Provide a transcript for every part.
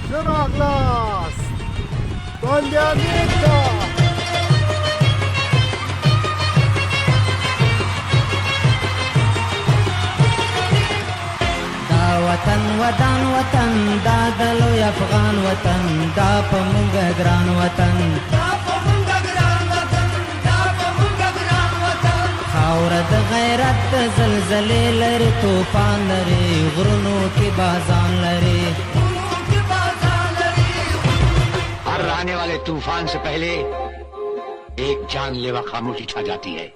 ښه راغلاست باندې امیر ته وطن ودان وطن دا د لوی افغان وطن دا په مونږ ګران وطن خاوره د غیرت د زلزلې لري توفان لري غرونو کې بازان لري हर आने वाले तूफान से पहले एक जानलेवा खामोशी छा जाती है।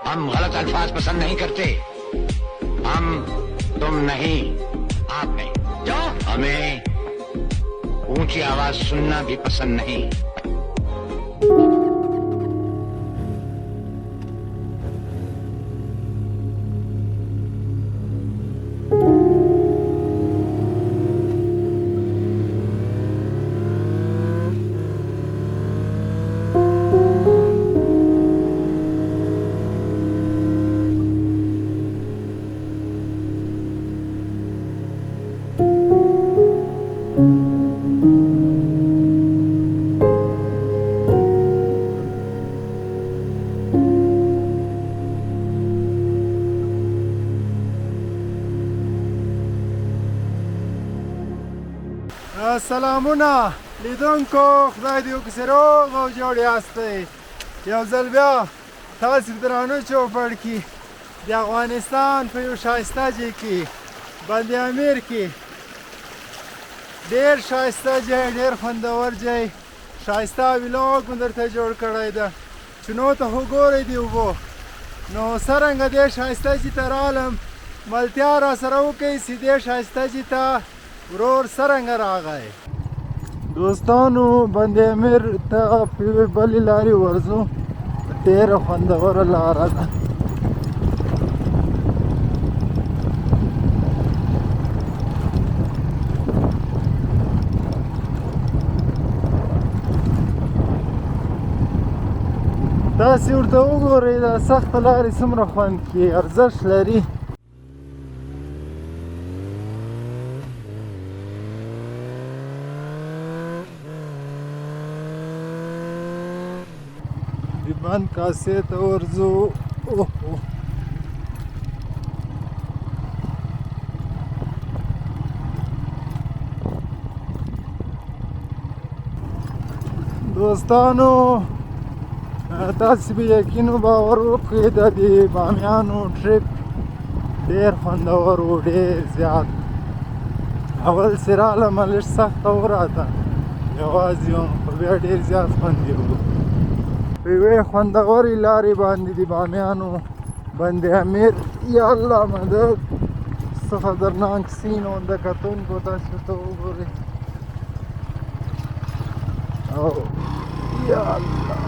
हम गलत अल्फाज पसंद नहीं करते। हम तुम नहीं आप नहीं जो हमें ऊंची आवाज सुनना भी पसंद नहीं। سلامونه لیدونکو خدای دې وکړي روغ او جوړ یاستئ یو ځل بیا تاسو په درانه چوپړ کې د افغانستان په یو ښایسته ځای کې بند امیر کې ډېر ښایسته ځای ډېر خوندور ځای ښایسته ویلاګ مو درته جوړ کړی ده چینو ته خو ګورئ د اوبو نو څرنګه دې ښایسته ځای ته رالم ملتیا راسره وکئ چې دې ښایسته ځای ته ورور څرنګه راغی دوستانو بند امیر ته په یوې بلې لارې ورځو ډېره خوندوره لاره ده تاسې ورته وګورئ دا سخته لارې څومره خوند کوي ارزښت لري د بند کاسې ته ورځو دوستانو تاسې به یقین باور وکړئ د دې بامیانو ټریپ ډېر خوندور و ډېر زیات اول چې رالم لږ سخته و راته یوازې وم خو بیا ډېر زیات خوند یې و په یوې خوندورې لارې باندې د بامیانو بند امیر یا الله مدد څه خطرناک سین و د کتونکو تاسې ورته وګورئ او یا الله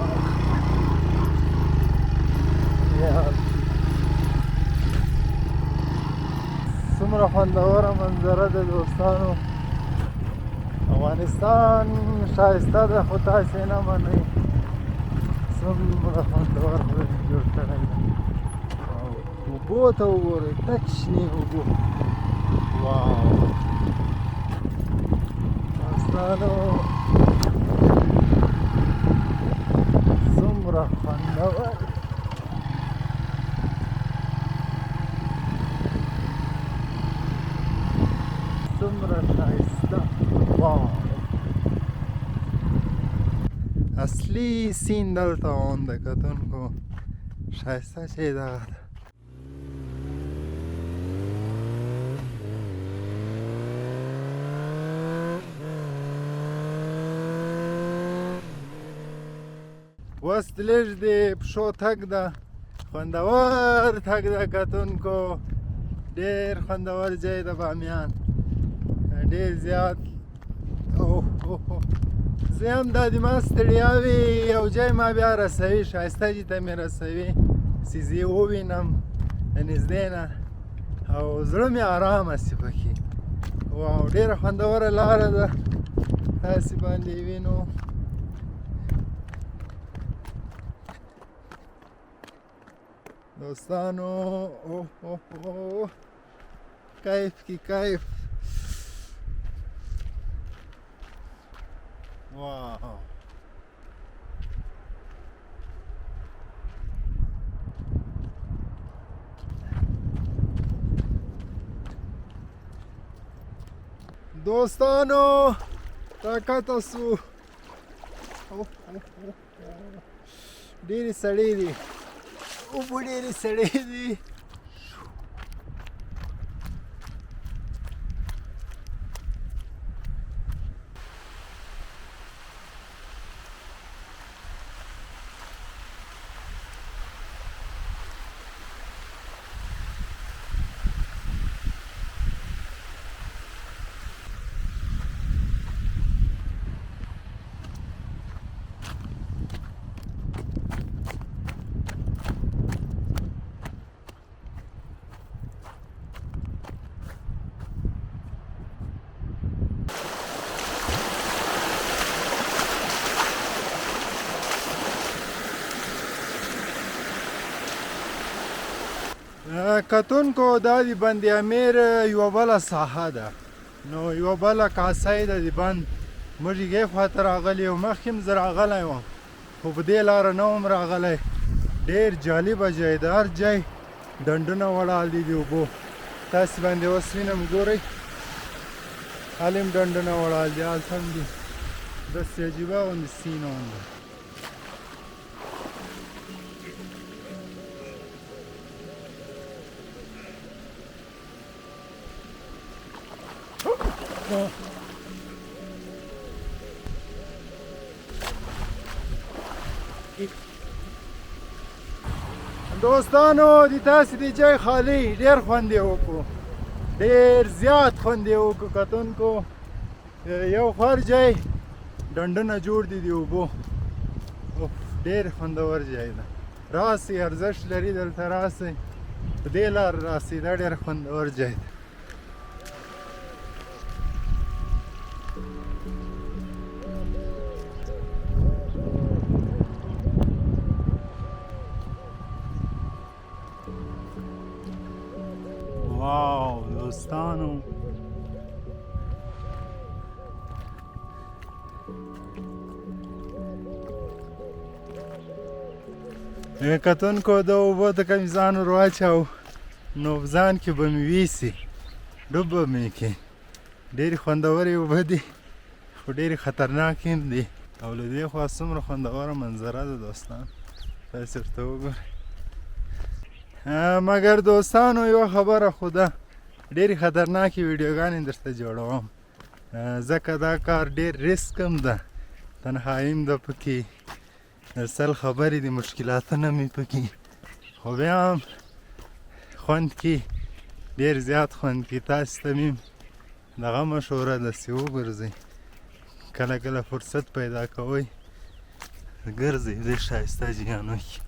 څومره خوندوره منظره ده دوستانو افغانستان ښایسته ده خو تاسې نه منئ څومره خوندور خدای جوړ کړی ده او اوبو ته وګورئ تک شنې اوبو واو دوستانو څومره خوندور څومره ښایسته واو اصلي سین دلته وم د کتونکو ښایسته شی دغه ده اوس لږ د پښو تګ ده خوندور تګ ده کتونکو ډېر خوندور ځای د بامیان ډېر زیات زه هم دا د ما ستړیاوې یو ځای ما بیا رسوي ښایسته ځای ته مې رسوي چې زه یې ووینم د نږدې نه او زړه مې ارامه شي پکې واو ډېره خوندوره لاره ده تاسې باندې وینو دوستانو کیف کی کیف واو دوستانو طاقت سو ډېرې سړې دي اوبه ډېرې سړې دي کتونکو دا د بند امیر یوه بله ساحه ده نو یوه بله کاسه یې ده د بند موږ یې خواته راغلي یو مخکې هم زه راغلی وم خو په دې لاره نه وم راغلی ډېر جالبه ځای ده هر ځای ډنډونه ولاړ دي د اوبو تاسې باندې اوس وینم ګورئ هلې هم ډنډونه ولاړ دي هلته هم دي داسې عجیبه غوندې سینه غوندې دوستانو د تاسې د ځای خالي ډېر خوند یې وکړو ډېر زیات خوند یې وکړو کتونکو یو هر ځای ډنډونه جوړ دي د اوبو ډېر خوندور ځای ده راسئ ارزښت لري دلته راسئ په دې لار راسئ دا ډېر خوندور ځای ده واو دوستانو کتونکو د اوبو د کمیزان ور واچاو نو په ځان کې به مې ویسي ډوب به مې کړي ډېرې خوندورې اوبه دي خو ډېرې خطرناکې هم دي او له دې خوا څومره خوندوره منظره ده دوستان تاسې ورته وګورئ مګر دوستانو یوه خبره خو ده ډېرې خطرناکې ویډیوګانې درته جوړوم ځکه دا کار ډېر ریسک هم ده تنهایي هم ده پکې سل خبرې دي مشکلاتونه مې پکې خو بیا هم خوند کې ډېر زیات خوند کې تاسې ته مې دغه مشوره داسې وګرځئ کله کله فرصت پیدا کوئ ګرځئ دې ښایسته ځایونو کې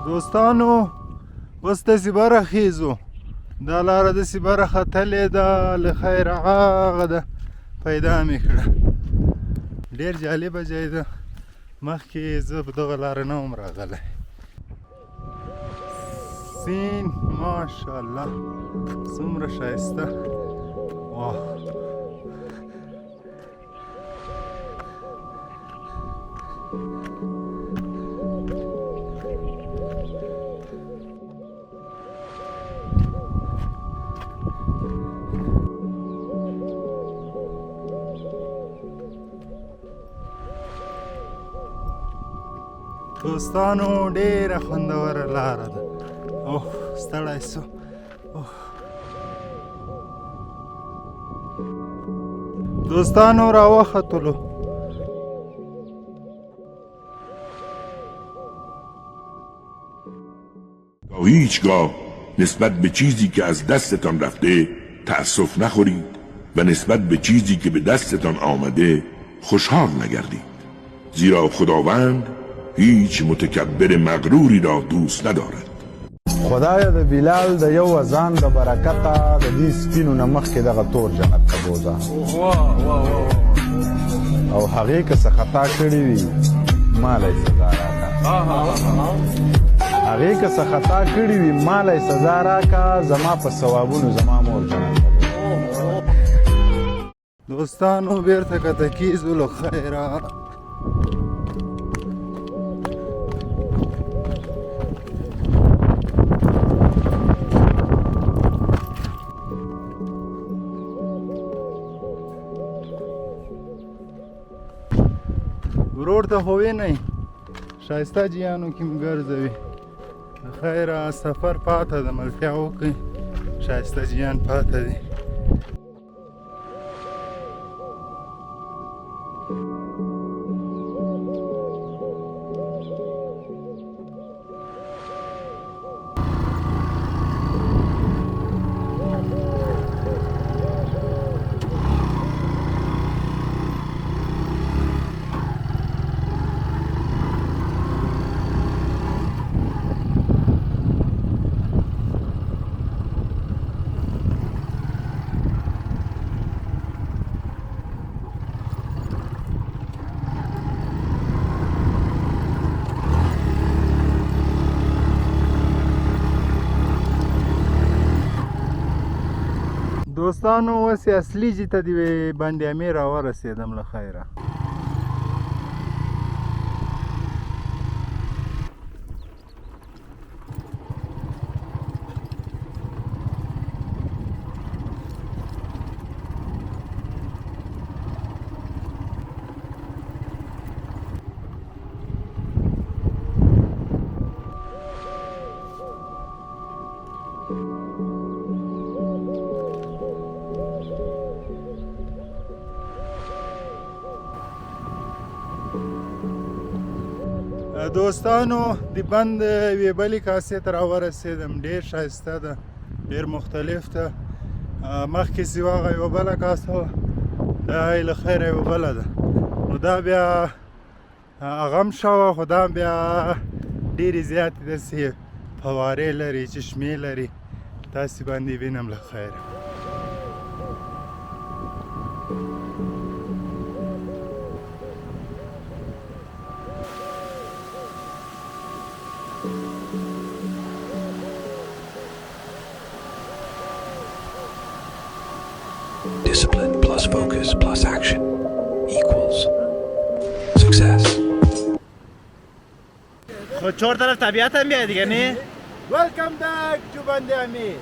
دوستانو اوس داسې بره خیزو دا لاره داسې بره ختلې ده له خیره هغه ده پیدا مې کړه ډېر جالبه ځای ده مخکې زه په دغه لاره نه وم راغلی سیند ماشاءالله څومره ښایسته واه دوستانو ډېره خوندوره لاره ده اوه ستړی سو دوستانو راوختلو هیچگاه نسبت به چیزی که از دستتان رفته تأسف نخورید و نسبت به چیزی که به دستتان آمده خوشحال نگردید زیرا خداوند هیچ متکبر مغروری را دوست ندارد خدای د بلال د یو اذان د برکته د دې سپینو نه مخکې دغه تور جنت ته بوځه او هغې که څه خطا کړې وي ما له یې سزا راکړه هغې که څه خطا کړي وي ماله یې سزا راکړه زما په ثوابونو زما مور جنت ته. دوستانو بیرته کته کیږو له خیره. ورور ته خو وینئ ښایسته جیانو کې م ګرځوي. د خیره سفر پاته د ملتیا وکړئ. ښایسته جیان پاته دی. دوستانو اوس یې اصلي ځای ته د بند امیر راورسېدم له خیره. دوستانو د بند یوې بلې کاسې ته راورسېدم. ډېر ښایسته ده، ډېر مختلف ده. مخکې سیواغه یوه بله کاسه وه، دا یې له خیره یوه بله ده. نو دا بیا هغه هم ښه وه، خو دا بیا ډېرې زیاتې داسې فوارې لري، چشمې لري. داسې باندې وینم له خیره. Discipline plus focus plus action equals success. خب چهار طرف طبیعت هم بیاد دیگه نه؟ Welcome back to بند امیر.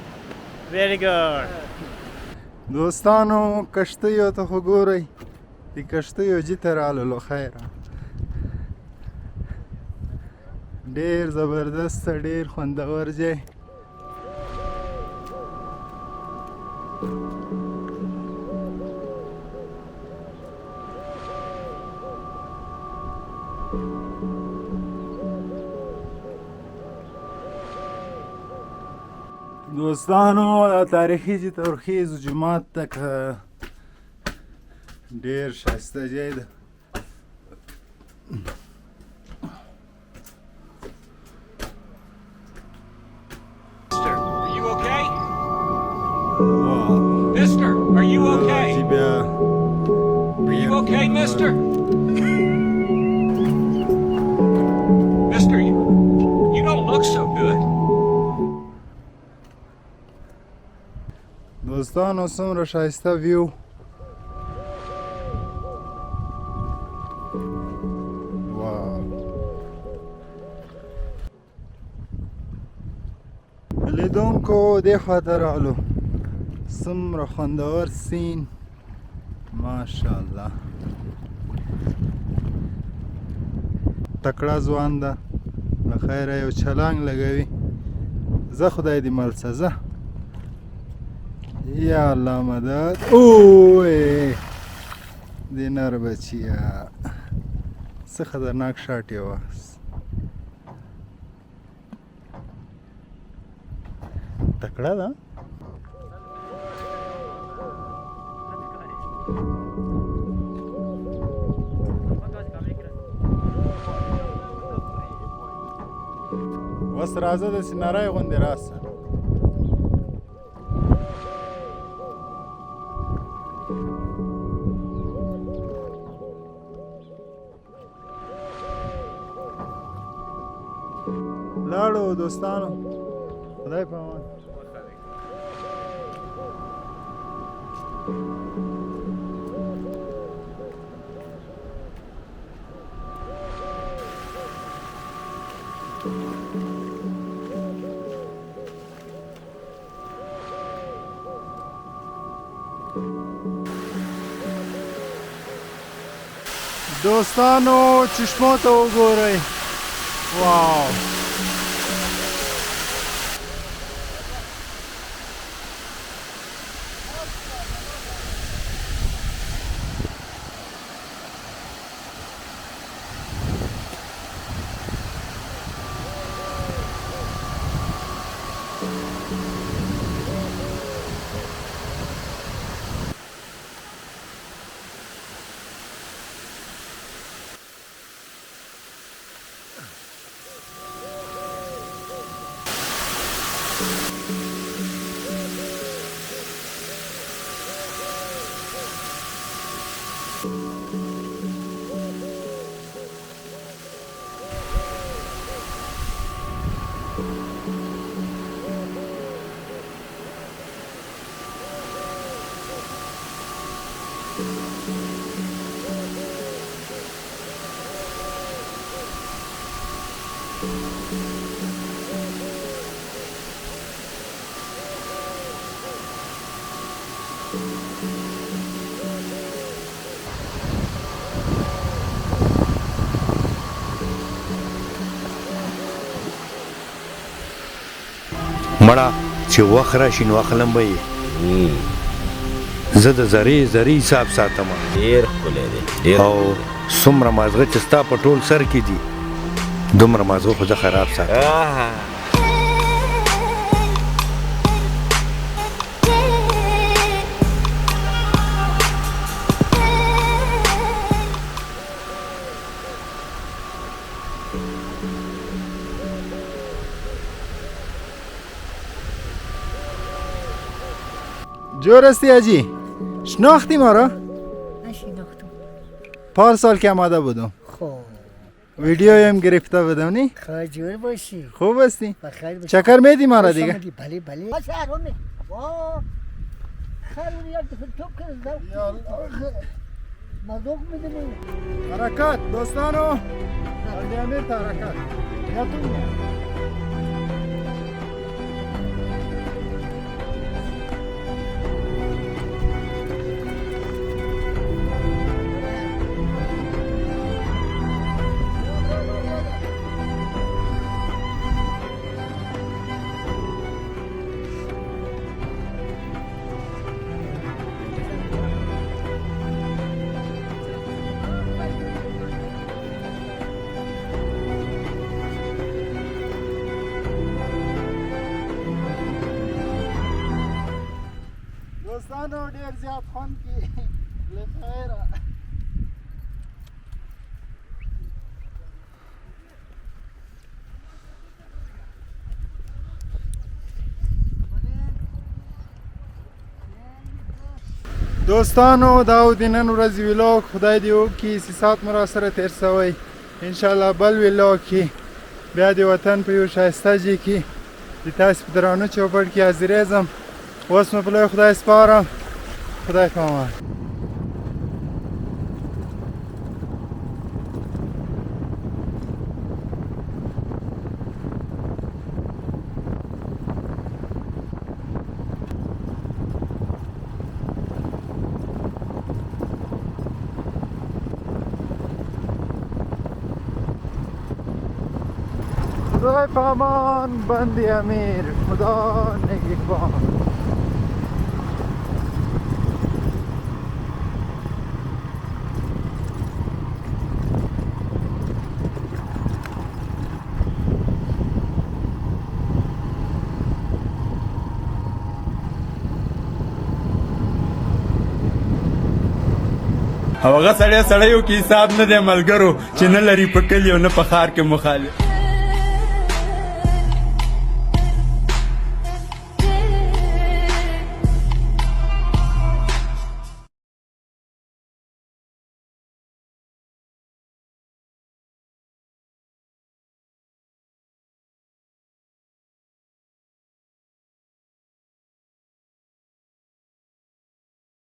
Very good. دوستانو کشتیو ته خو ګورئ، د کشتیو جي ته رالو له خیره. ډېر زبردسته، ډېر خوندور ځای. دوستانو تاریخي ځای ته ورخیږو جومات ته، که ډېر ښایسته ځای ده. Are you okay? Mister, are you okay? Are you okay, mister? Mister, you don't look so good. دوستانو څومره ښایسته ویو. واو، لیدونکو دې خواته رالو، څومره خوندور سین، ماشاءالله. تکړه ځوان ده، له خیره یو چلنګ لګوي. زه خدای دې مل شه، زه یا الله مدد. اوه دې نر بچیا، څه خطرناک شاټ یې واخیست. تکړه ده. اوس راځه داسې نری غوندې راسه. لاړو دوستانو خدای په امان دوستانو چشمو ته وګورئ واو مړه چې وخت راشي نو اخلم به یې زه د زرې حساب ساتم ډېر ښکلی دی او څومره مازغه چې ستا په ټول سر کې دي دومره مازغه خو زه خراب ساتم جور هستی حاجی؟ شناختی ما را؟ نشناختم. پارسال که آمده بودم. خب ویدیو هم گرفته بودم نی؟ خجور باشی. خوب هستی؟ بخیر باشی. چکر میدی ما را دیگه؟ بله بله. باشه آرومه. واه خیلی یک دفعه توپ کرد. مذوق میدونی. حرکت دوستانو. علی امیر تا حرکت. یادتون میاد. دوستانو ډیر زیات خوند کی لخیره دوستانو دا و د نن ورځې ویلاګ خدای دې وکړي چې سات مو راسره تېر شوی انشاءالله بل ویلاګ کې بیا د وطن په یو ښایسته ځای کې د تاسې په درانه چوپړ کې حاضرېږم اوس مو په لوی خدای سپارم خدای په امان خدای په امان بندی امیر خدا نگهبان هغه سړی سړیو کې حساب نه دی ملګرو چې نه لري په کلي او نه په ښار کې مخالف